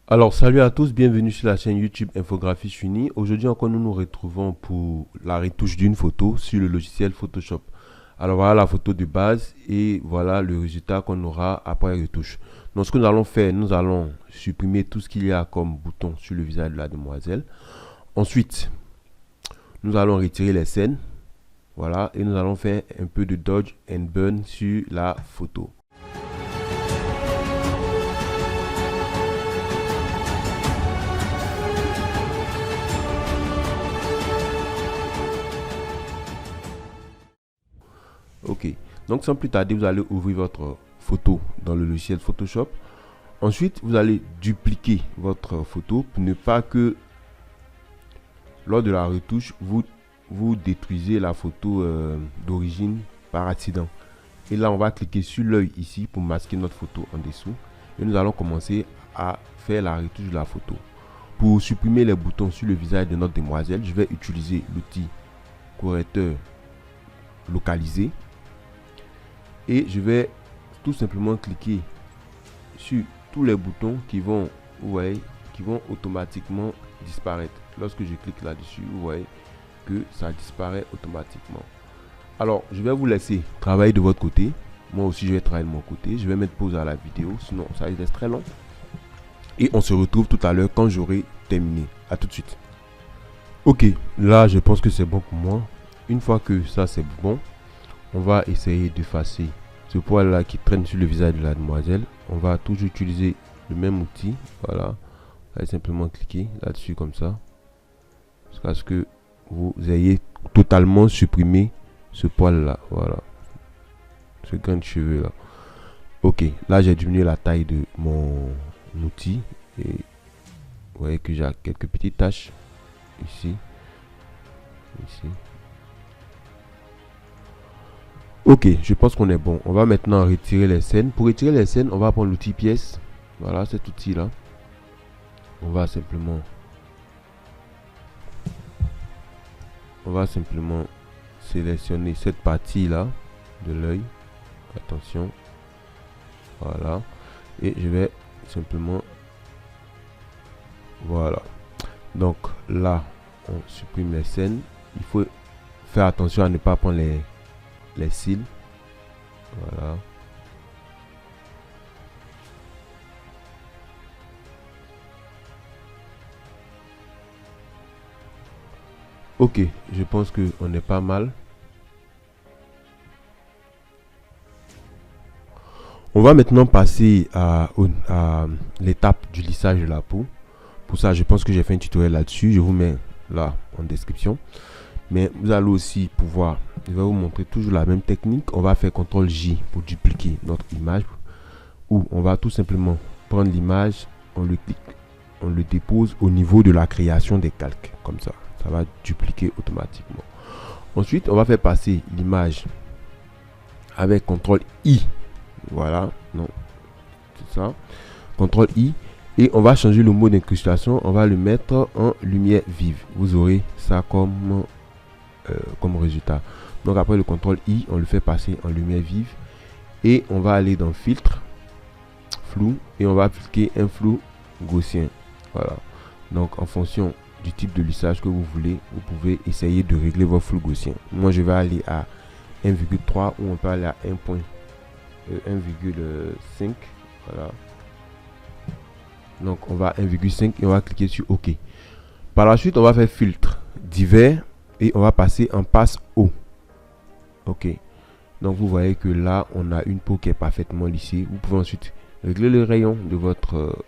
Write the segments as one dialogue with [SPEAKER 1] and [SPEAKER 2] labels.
[SPEAKER 1] Alors, salut à tous, bienvenue sur la chaîne YouTube Infographie Uni. Aujourd'hui encore, nous nous retrouvons pour la retouche d'une photo sur le logiciel Photoshop. Alors, voilà la photo de base et voilà le résultat qu'on aura après retouche. Donc, ce que nous allons faire, nous allons supprimer tout ce qu'il y a comme bouton sur le visage de la demoiselle. Ensuite, nous allons retirer les scènes. Voilà, et nous allons faire un peu de dodge and burn sur la photo. Ok, donc sans plus tarder, vous allez ouvrir votre photo dans le logiciel Photoshop. Ensuite, vous allez dupliquer votre photo pour ne pas que lors de la retouche, vous détruisez la photo d'origine par accident. Et là, on va cliquer sur l'œil ici pour masquer notre photo en dessous. Et nous allons commencer à faire la retouche de la photo. Pour supprimer les boutons sur le visage de notre demoiselle, je vais utiliser l'outil correcteur localisé. Et je vais tout simplement cliquer sur tous les boutons qui vont, vous voyez, qui vont automatiquement disparaître. Lorsque je clique là-dessus, vous voyez que ça disparaît automatiquement. Alors, je vais vous laisser travailler de votre côté. Moi aussi, je vais travailler de mon côté. Je vais mettre pause à la vidéo, sinon ça reste très long. Et on se retrouve tout à l'heure quand j'aurai terminé. À tout de suite. Ok, là, je pense que c'est bon pour moi. Une fois que ça, c'est bon, on va essayer d'effacer ce poil là qui traîne sur le visage de la demoiselle. On va toujours utiliser le même outil. Voilà, vous allez simplement cliquer là-dessus comme ça, jusqu'à ce que vous ayez totalement supprimé ce poil là. Voilà, ce grain de cheveux là. Ok, là j'ai diminué la taille de mon outil et vous voyez que j'ai quelques petites taches ici, ici. Ok, je pense qu'on est bon. On va maintenant retirer les scènes. Pour retirer les scènes, on va prendre l'outil pièce. Voilà, cet outil là. On va simplement sélectionner cette partie là de l'œil. Attention. Voilà. Et je vais simplement, voilà. Donc là, on supprime les scènes. Il faut faire attention à ne pas prendre les cils. Voilà. Ok, je pense que on est pas mal. On va maintenant passer à l'étape du lissage de la peau. Pour ça, je pense que j'ai fait un tutoriel là-dessus. Je vous mets là en description. Mais vous allez aussi pouvoir, je vais vous montrer toujours la même technique. On va faire CTRL J pour dupliquer notre image. Ou on va tout simplement prendre l'image, on le clique, on le dépose au niveau de la création des calques. Comme ça, ça va dupliquer automatiquement. Ensuite, on va faire passer l'image avec CTRL I. Voilà, non, c'est ça. CTRL I. Et on va changer le mode d'incrustation. On va le mettre en lumière vive. Vous aurez ça comme résultat. Donc après le CTRL I, on le fait passer en lumière vive. Et on va aller dans filtre, flou. Et on va appliquer un flou gaussien. Voilà. Donc en fonction du type de lissage que vous voulez, vous pouvez essayer de régler votre flou gaussien. Moi je vais aller à 1,3 ou on peut aller à 1,5. Voilà. Donc on va à 1,5 et on va cliquer sur OK. Par la suite, on va faire filtre divers et on va passer en passe haut. OK. Donc vous voyez que là, on a une peau qui est parfaitement lissée. Vous pouvez ensuite régler le rayon de votre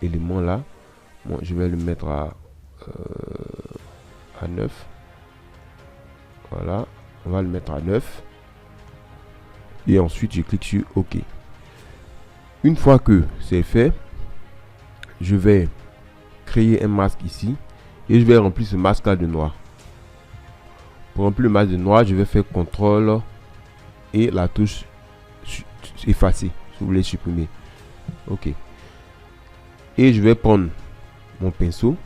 [SPEAKER 1] élément là. Bon, je vais le mettre à 9. Voilà. On va le mettre à 9. Et ensuite, je clique sur OK. Une fois que c'est fait, je vais créer un masque ici et je vais remplir ce masque là de noir. Pour remplir le masque de noir, je vais faire CTRL et la touche effacer si vous voulez supprimer. OK. Et je vais prendre mon pinceau,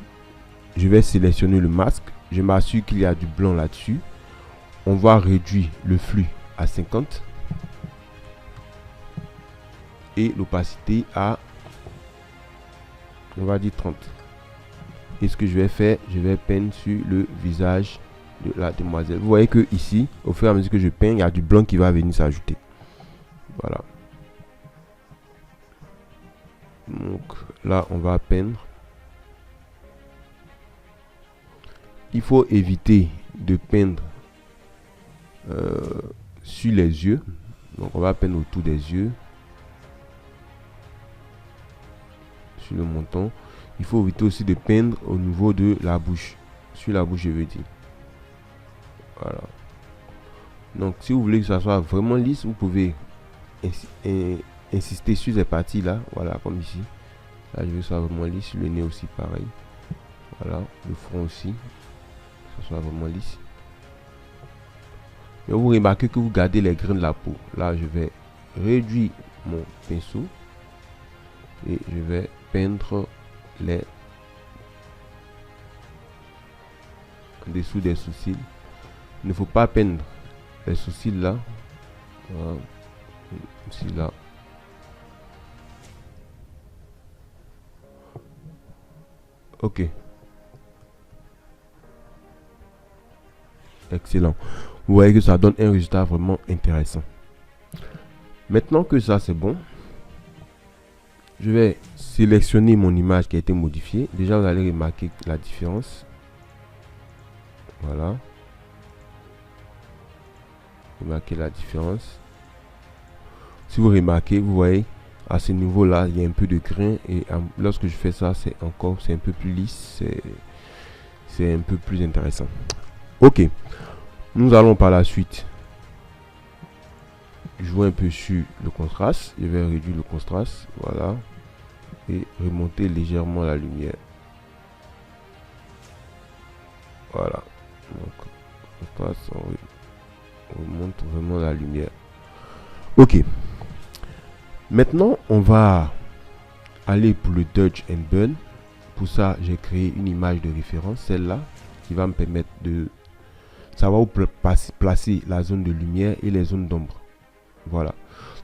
[SPEAKER 1] je vais sélectionner le masque, je m'assure qu'il y a du blanc là-dessus. On va réduire le flux à 50 et l'opacité à On va dire 30. Et ce que je vais faire, je vais peindre sur le visage de la demoiselle. Vous voyez que ici, au fur et à mesure que je peins, il y a du blanc qui va venir s'ajouter. Voilà. Donc là, on va peindre. Il faut éviter de peindre sur les yeux. Donc on va peindre autour des yeux. Sur le menton. Il faut éviter aussi de peindre au niveau de la bouche. Sur la bouche, je veux dire. Voilà. Donc si vous voulez que ça soit vraiment lisse, vous pouvez insister sur ces parties là. Voilà, comme ici. Là, je veux que ça soit vraiment lisse. Le nez aussi, pareil. Voilà. Le front aussi. Que ça soit vraiment lisse. Et vous remarquez que vous gardez les grains de la peau. Là, je vais réduire mon pinceau. Et je vais peindre les en dessous des sourcils. Il ne faut pas peindre les sourcils là. Voilà. Ici là. Ok. Excellent. Vous voyez que ça donne un résultat vraiment intéressant. Maintenant que ça c'est bon, je vais sélectionner mon image qui a été modifiée. Déjà, vous allez remarquer la différence. Voilà. Remarquez la différence. Si vous remarquez, vous voyez, à ce niveau-là, il y a un peu de grain. Et lorsque je fais ça, c'est un peu plus lisse. C'est un peu plus intéressant. Ok. Nous allons par la suite jouer un peu sur le contraste. Je vais réduire le contraste. Voilà. Et remonter légèrement la lumière. Voilà. Donc, on remonte vraiment la lumière. Ok. Maintenant, on va aller pour le Dodge and Burn. Pour ça, j'ai créé une image de référence, celle-là, qui va me permettre de savoir où placer la zone de lumière et les zones d'ombre. Voilà.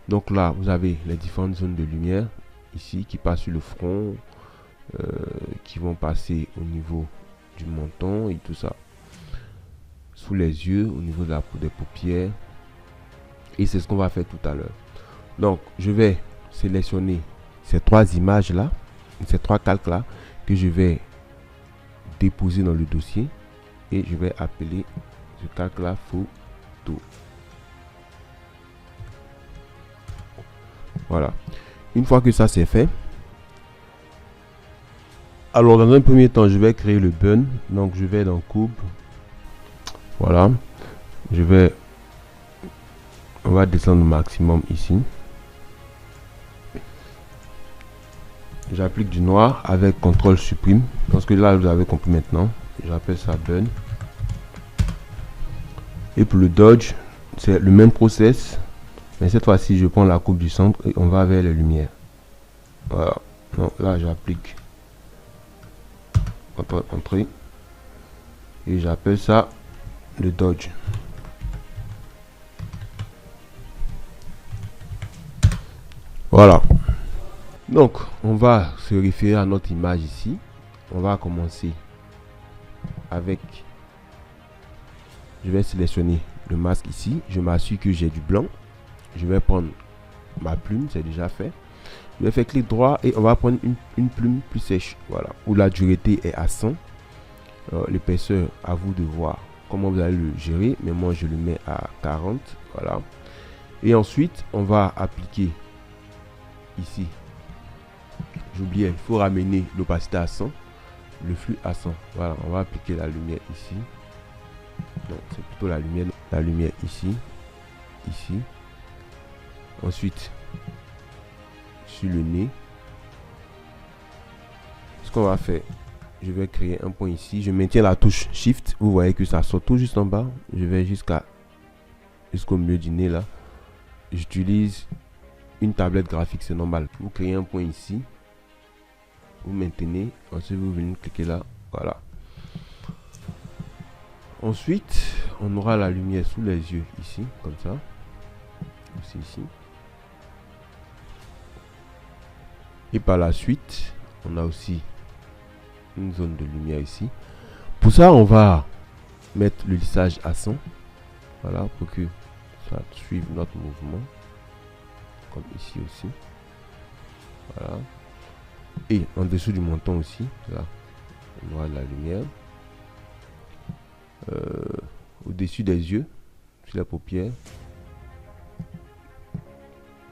[SPEAKER 1] Donc là, vous avez les différentes zones de lumière ici qui passent sur le front, qui vont passer au niveau du menton et tout ça. Sous les yeux, au niveau de des paupières. Et c'est ce qu'on va faire tout à l'heure. Donc, je vais sélectionner ces trois images-là, ces trois calques-là, que je vais déposer dans le dossier. Et je vais appeler ce calque-là photo. Voilà. Une fois que ça c'est fait, alors dans un premier temps, je vais créer le burn. Donc, je vais dans coupe. Voilà. On va descendre au maximum ici. J'applique du noir avec CTRL supprime. Parce que là, vous avez compris maintenant. J'appelle ça burn. Et pour le dodge, c'est le même process. Mais cette fois-ci, je prends la coupe du centre et on va vers les lumières. Voilà. Donc là, j'applique entrée. Et j'appelle ça le dodge. Voilà. Donc, on va se référer à notre image ici. On va commencer avec... Je vais sélectionner le masque ici. Je m'assure que j'ai du blanc. Je vais prendre ma plume, c'est déjà fait. Je vais faire clic droit et on va prendre une plume plus sèche. Voilà. Où la dureté est à 100. L'épaisseur, à vous de voir comment vous allez le gérer. Mais moi, je le mets à 40. Voilà. Et ensuite, on va appliquer ici. J'oubliais, il faut ramener l'opacité à 100. Le flux à 100. Voilà, on va appliquer la lumière ici. Donc, c'est plutôt la lumière ici. Ici. Ensuite, sur le nez. Ce qu'on va faire, je vais créer un point ici. Je maintiens la touche Shift. Vous voyez que ça sort tout juste en bas. Je vais jusqu'au milieu du nez là. J'utilise une tablette graphique, c'est normal. Vous créez un point ici. Vous maintenez. Ensuite, vous venez cliquer là. Voilà. Ensuite, on aura la lumière sous les yeux ici, comme ça. Aussi ici. Et par la suite, on a aussi une zone de lumière ici. Pour ça, on va mettre le lissage à 100. Voilà, pour que ça suive notre mouvement. Comme ici aussi. Voilà. Et en dessous du menton aussi, là, on aura de la lumière. Au-dessus des yeux, sur la paupière.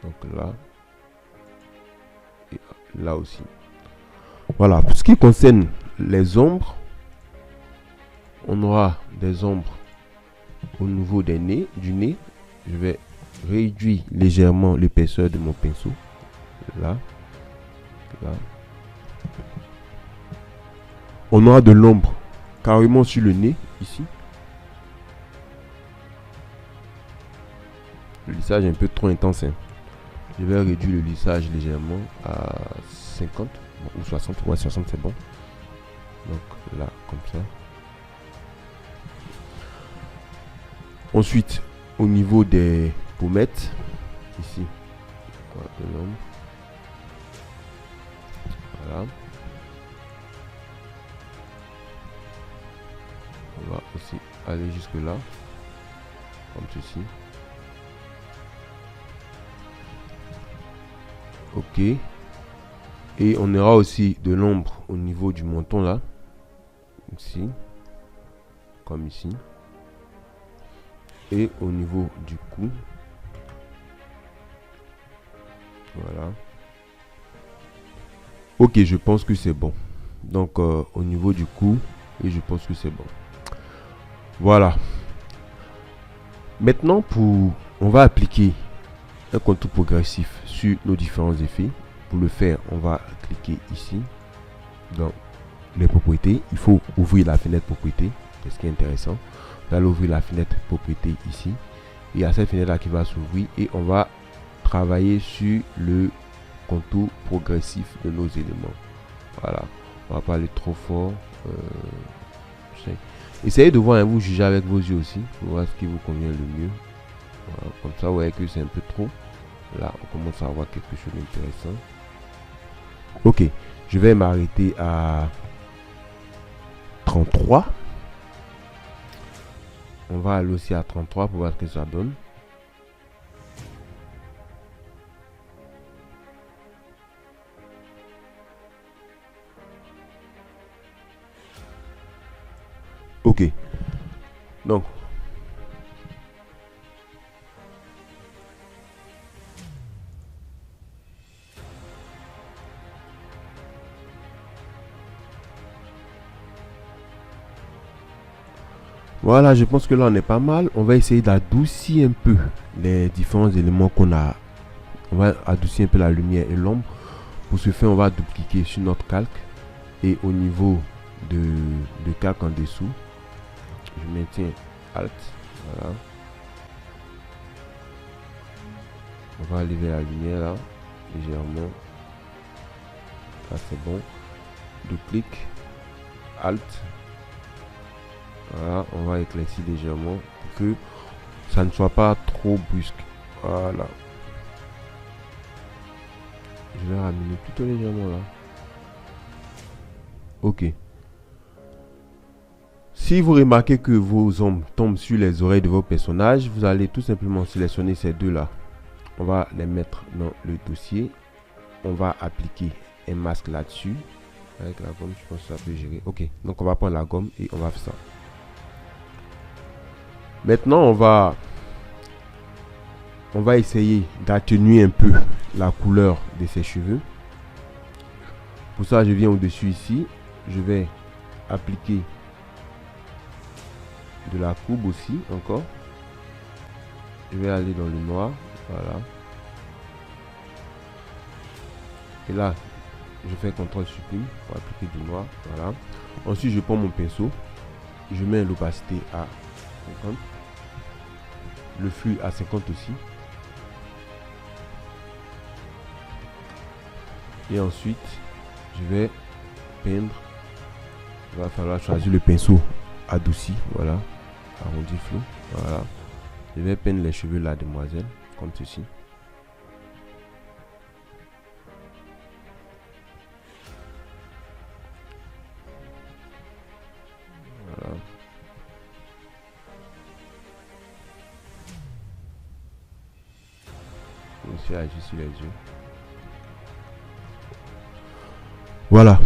[SPEAKER 1] Donc là. Et là aussi. Voilà, pour ce qui concerne les ombres, on aura des ombres au niveau du nez. Je vais réduire légèrement l'épaisseur de mon pinceau. Là. Là. On aura de l'ombre carrément sur le nez, ici. Le lissage est un peu trop intense. Hein. Je vais réduire le lissage légèrement à 50 ou 60. Ouais, 60 c'est bon. Donc là, comme ça. Ensuite, au niveau des pommettes, ici, de l'ombre. Voilà. On va aussi aller jusque là, comme ceci. Ok. Et on aura aussi de l'ombre au niveau du menton là. Ici. Comme ici. Et au niveau du cou. Voilà. Ok, je pense que c'est bon. Donc au niveau du cou, et je pense que c'est bon. Voilà. Maintenant, on va appliquer un contour progressif sur nos différents effets. Pour le faire, on va cliquer ici dans les propriétés. Il faut ouvrir la fenêtre propriétés. C'est ce qui est intéressant. Vous allez ouvrir la fenêtre propriétés ici. Il y a cette fenêtre là qui va s'ouvrir et on va travailler sur le contour progressif de nos éléments. Voilà. On va pas aller trop fort. Essayez de voir, vous jugez avec vos yeux aussi, pour voir ce qui vous convient le mieux. Voilà, comme ça, vous voyez que c'est un peu trop. Là, on commence à avoir quelque chose d'intéressant. Ok, je vais m'arrêter à 33. On va aller aussi à 33 pour voir ce que ça donne. Ok, donc voilà, je pense que là on est pas mal. On va essayer d'adoucir un peu les différents éléments qu'on a. On va adoucir un peu la lumière et l'ombre. Pour ce faire, on va dupliquer sur notre calque et au niveau de calque en dessous, je maintiens Alt. Voilà. On va lever la lumière là, légèrement. Là c'est bon. Duplique. Alt. Voilà, on va éclaircir légèrement pour que ça ne soit pas trop brusque. Voilà. Je vais ramener plutôt légèrement là. Ok. Si vous remarquez que vos ombres tombent sur les oreilles de vos personnages, vous allez tout simplement sélectionner ces deux là. On va les mettre dans le dossier. On va appliquer un masque là-dessus. Avec la gomme, je pense que ça peut gérer. Ok, donc on va prendre la gomme et on va faire ça. Maintenant, on va essayer d'atténuer un peu la couleur de ses cheveux. Pour ça, je viens au-dessus ici. Je vais appliquer de la courbe aussi, encore. Je vais aller dans le noir. Voilà. Et là, je fais CTRL supprime pour appliquer du noir. Voilà. Ensuite, je prends mon pinceau. Je mets l'opacité à 50. Le flux à 50 aussi. Et ensuite, je vais peindre. Il va falloir choisir le pinceau adouci. Voilà. Arrondi flou. Voilà. Je vais peindre les cheveux de la demoiselle. Comme ceci. Je vais agir sur les yeux. Voilà.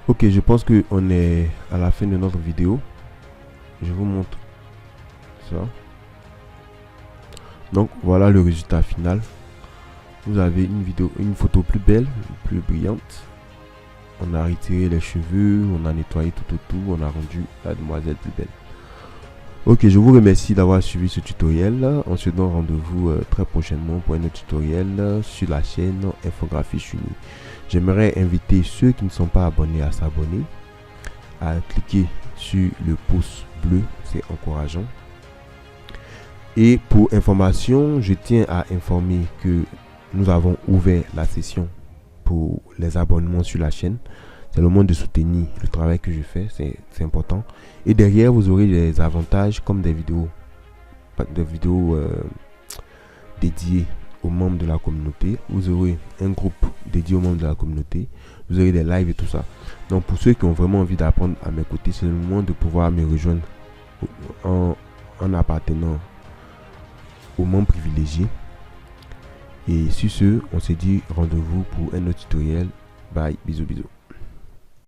[SPEAKER 1] Ok, je pense que on est à la fin de notre vidéo. Je vous montre ça. Donc voilà le résultat final. Vous avez une photo plus belle, plus brillante. On a retiré les cheveux, on a nettoyé tout autour, on a rendu la demoiselle plus belle. Ok, je vous remercie d'avoir suivi ce tutoriel. On se donne rendez-vous très prochainement pour un autre tutoriel sur la chaîne Infographie Chuni. J'aimerais inviter ceux qui ne sont pas abonnés à s'abonner, à cliquer sur le pouce bleu, c'est encourageant. Et pour information, je tiens à informer que nous avons ouvert la session pour les abonnements sur la chaîne. C'est le moment de soutenir le travail que je fais, c'est important. Et derrière, vous aurez des avantages comme des vidéos dédiées aux membres de la communauté. Vous aurez un groupe dédié aux membres de la communauté. Vous aurez des lives et tout ça. Donc pour ceux qui ont vraiment envie d'apprendre à mes côtés, c'est le moment de pouvoir me rejoindre en appartenant aux membres privilégiés. Et sur ce, on se dit rendez-vous pour un autre tutoriel. Bye, bisous bisous.